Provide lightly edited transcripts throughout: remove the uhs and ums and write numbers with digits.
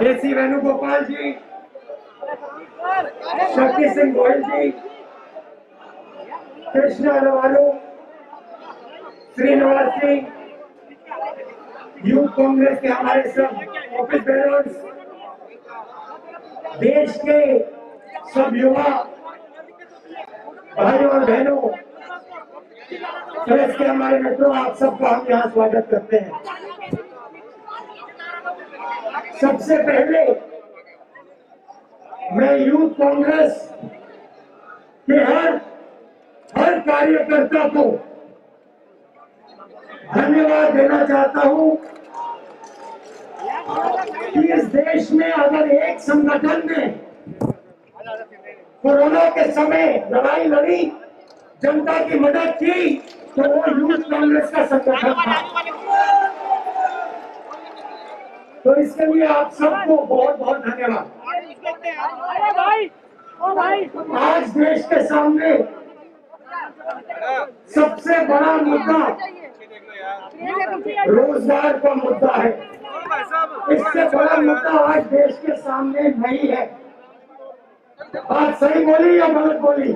केसी वेणुगोपाल जी, शक्ति सिंह गोयल जी, कृष्णा अग्रवालू, श्रीनिवास जी, youth Congress के हमारे सब ऑफिस बेयरर्स, देश के सब युवा भाई और बहनों, प्रेस के हमारे मित्रों, आप सबका हम यहाँ स्वागत करते हैं। सबसे पहले मैं यूथ कांग्रेस के हर कार्यकर्ता को धन्यवाद देना चाहता हूं कि इस देश में अगर एक संगठन ने कोरोना के समय लड़ाई लड़ी, जनता की मदद की, तो वो यूथ कांग्रेस का संगठन था। तो इसके लिए आप सबको बहुत बहुत धन्यवाद। आज देश के सामने सबसे बड़ा मुद्दा रोजगार का मुद्दा है। इससे बड़ा मुद्दा आज देश के सामने नहीं है। बात सही बोली या गलत बोली?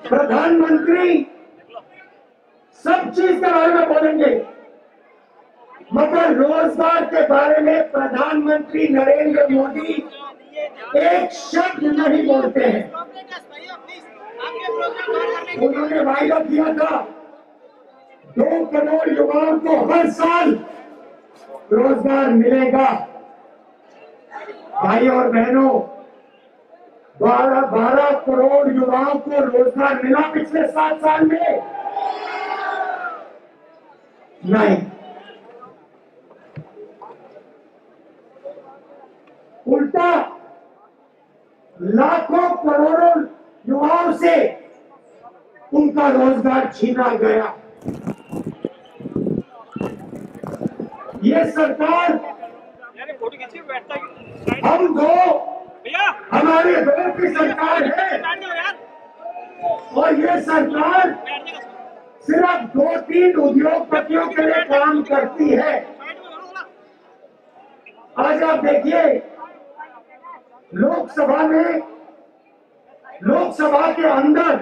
प्रधानमंत्री सब चीज के बारे में बोलेंगे, मगर रोजगार के बारे में प्रधानमंत्री नरेंद्र मोदी एक शब्द नहीं बोलते हैं। उन्होंने वायदा किया था 2 करोड़ युवाओं को हर साल रोजगार मिलेगा। भाई और बहनों, 12 करोड़ युवाओं को रोजगार मिला पिछले 7 साल में? नहीं। उल्टा लाखों करोड़ों युवाओं से उनका रोजगार छीना गया। ये सरकार हमारे दो की सरकार है और ये सरकार सिर्फ 2-3 उद्योगपतियों के लिए काम करती है। आज आप देखिए, लोकसभा के अंदर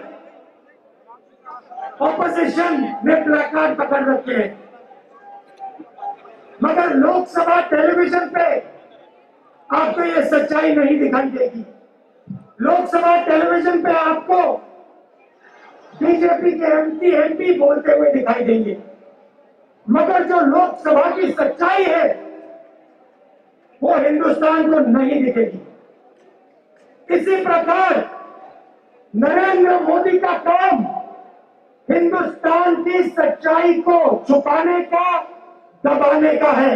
ऑपोजिशन ने प्लेकार्ड पकड़ रखे हैं, मगर लोकसभा टेलीविजन पे आपको ये सच्चाई नहीं दिखाई देगी। लोकसभा टेलीविजन पे आपको बीजेपी के एमपी बोलते हुए दिखाई देंगे, मगर जो लोकसभा की सच्चाई है वो हिंदुस्तान को नहीं दिखेगी। इसी प्रकार नरेंद्र मोदी का काम हिंदुस्तान की सच्चाई को छुपाने का, दबाने का है।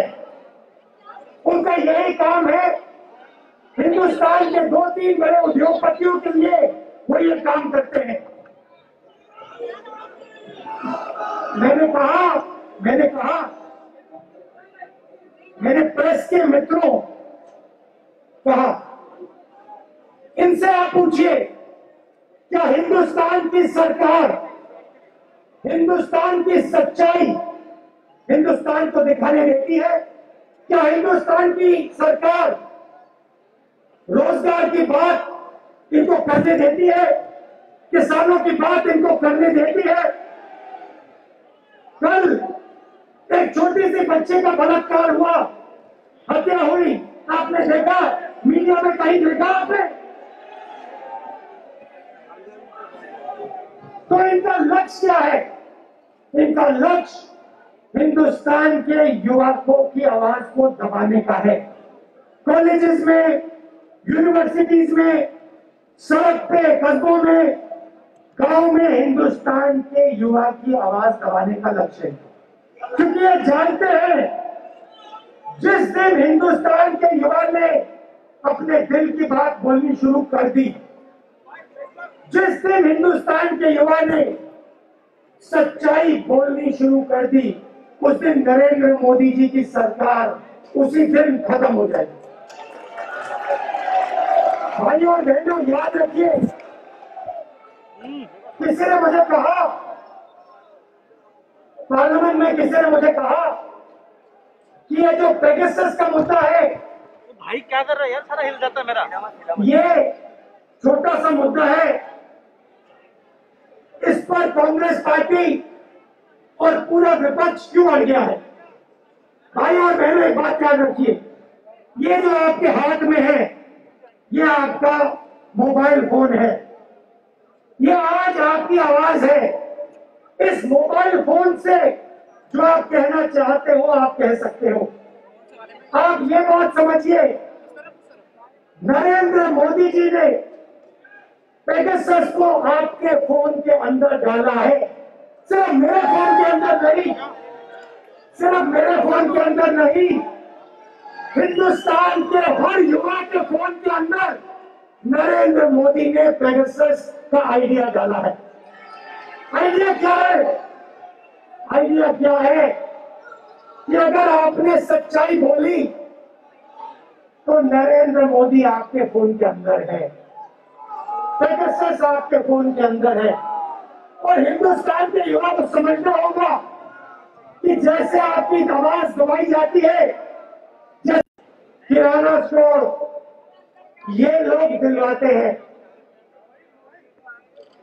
उनका यही काम है। हिंदुस्तान के 2-3 बड़े उद्योगपतियों के लिए वो ये काम करते हैं। मैंने कहा मेरे प्रेस के मित्रों, इनसे आप पूछिए, क्या हिंदुस्तान की सरकार, हिंदुस्तान की सच्चाई हिंदुस्तान को दिखाने देती है? क्या हिंदुस्तान की सरकार रोजगार की बात इनको करने देती है? किसानों की बात इनको करने देती है? कल एक छोटी सी बच्चे का बलात्कार हुआ, हत्या हुई, आपने देखा? मीडिया में कहीं देखा आपने? तो इनका लक्ष्य क्या है? इनका लक्ष्य हिंदुस्तान के युवकों की आवाज को दबाने का है। कॉलेजेस में, यूनिवर्सिटीज में, सड़क पे, कस्बों में, गांव में हिंदुस्तान के युवा की आवाज दबाने का लक्ष्य है। क्योंकि ये जानते हैं, जिस दिन हिंदुस्तान के युवा ने अपने दिल की बात बोलनी शुरू कर दी, जिस दिन हिंदुस्तान के युवा ने सच्चाई बोलनी शुरू कर दी, उस दिन नरेंद्र मोदी जी की सरकार उसी दिन खत्म हो जाएगी। भाइयों और बहनों, याद रखिए, किसी ने मुझे कहा, पार्लियामेंट में किसी ने मुझे कहा ये जो पेगासस का मुद्दा है, भाई क्या कर रहा है यार, सारा हिल जाता है मेरा। ये छोटा सा मुद्दा है, इस पर कांग्रेस पार्टी और पूरा विपक्ष क्यों अड़ गया है? भाई और बहनों, एक बात याद रखिए, ये जो आपके हाथ में है, ये आपका मोबाइल फोन है, ये आज आपकी आवाज है। इस मोबाइल फोन से जो आप कहना चाहते हो आप कह सकते हो। आप ये बात समझिए, नरेंद्र मोदी जी ने पेगासस को आपके फोन के अंदर डाला है। सिर्फ मेरे फोन के अंदर नहीं, सिर्फ मेरे फोन के अंदर नहीं, हिंदुस्तान के हर युवा के फोन के अंदर नरेंद्र मोदी ने पेगासस का आइडिया डाला है। आइडिया क्या है? आइडिया क्या है कि अगर आपने सच्चाई बोली तो नरेंद्र मोदी आपके फोन के अंदर है, पेगासस आपके फोन के अंदर है। और हिंदुस्तान के युवा को समझना होगा कि जैसे आपकी आवाज दबाई जाती है, जैसे किराना स्टोर ये लोग दिलवाते हैं,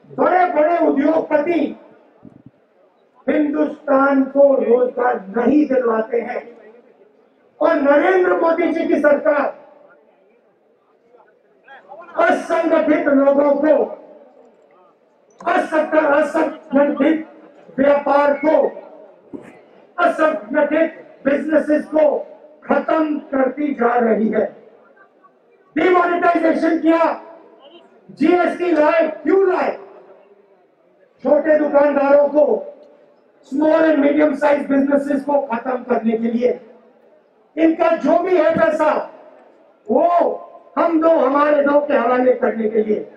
बड़े बड़े उद्योगपति हिंदुस्तान को रोजगार नहीं दिलवाते हैं। और नरेंद्र मोदी जी की सरकार असंगठित लोगों को, असंगठित व्यापार को, असंगठित बिजनेसेस को खत्म करती जा रही है। डिमोनेटाइजेशन किया, जीएसटी लाए, क्यों लाए? छोटे दुकानदारों को, small and medium size businesses को खत्म करने के लिए। इनका जो भी है पैसा वो हम दो हमारे दो के हवाले करने के लिए।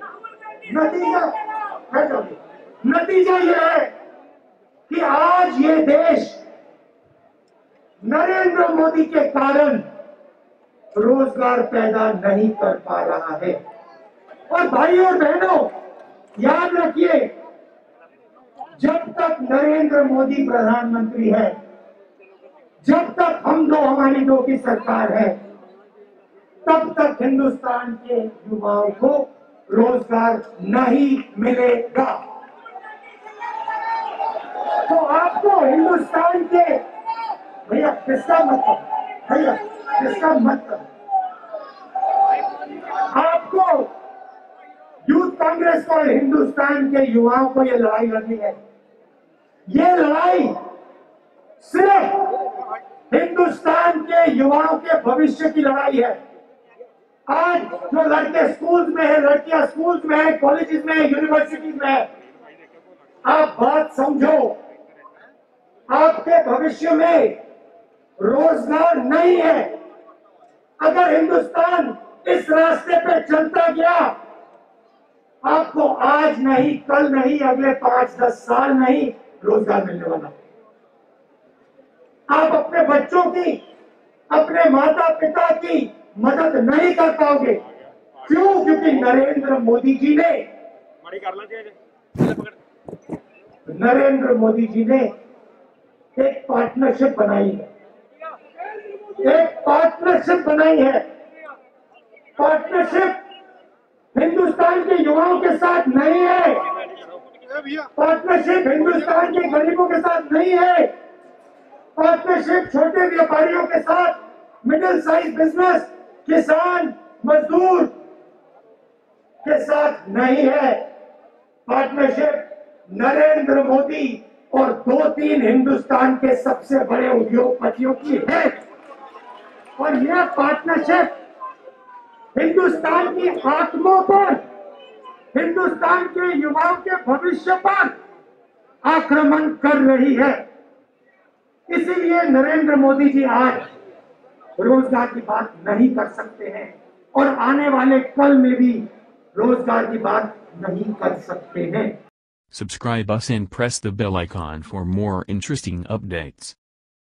नतीजा यह है कि आज ये देश नरेंद्र मोदी के कारण रोजगार पैदा नहीं कर पा रहा है। और भाइयों और बहनों, याद रखिए, जब तक नरेंद्र मोदी प्रधानमंत्री है, जब तक हम दो हमारी दो की सरकार है, तब तक हिंदुस्तान के युवाओं को रोजगार नहीं मिलेगा। तो आपको हिंदुस्तान के, भैया किसका मतलब, भैया किसका मतलब, आपको यूथ कांग्रेस को, हिंदुस्तान के युवाओं को ये लड़ाई लड़नी है। ये लड़ाई सिर्फ हिंदुस्तान के युवाओं के भविष्य की लड़ाई है। आज जो लड़के स्कूल्स में है, लड़कियां स्कूल्स में है, कॉलेजेस में है, यूनिवर्सिटीज में है, आप बात समझो, आपके भविष्य में रोजगार नहीं है। अगर हिंदुस्तान इस रास्ते पे चलता गया, आपको आज नहीं, कल नहीं, अगले 5-10 साल नहीं रोजगार मिलने वाला। आप अपने बच्चों की, अपने माता पिता की मदद नहीं कर पाओगे। क्यों? क्योंकि नरेंद्र मोदी जी ने एक पार्टनरशिप बनाई है, एक पार्टनरशिप बनाई है। पार्टनरशिप हिंदुस्तान के युवाओं के साथ नहीं है, पार्टनरशिप हिंदुस्तान के गरीबों के साथ नहीं है, पार्टनरशिप छोटे व्यापारियों के साथ, मिडिल साइज बिजनेस, किसान, मजदूर के साथ नहीं है। पार्टनरशिप नरेंद्र मोदी और 2-3 हिंदुस्तान के सबसे बड़े उद्योगपतियों की है। और यह पार्टनरशिप हिंदुस्तान की आत्माओं पर, हिंदुस्तान के युवाओं के भविष्य पर आक्रमण कर रही है। इसीलिए नरेंद्र मोदी जी आज रोजगार की बात नहीं कर सकते हैं और आने वाले कल में भी रोजगार की बात नहीं कर सकते हैं। Subscribe us and press the bell icon for more interesting updates.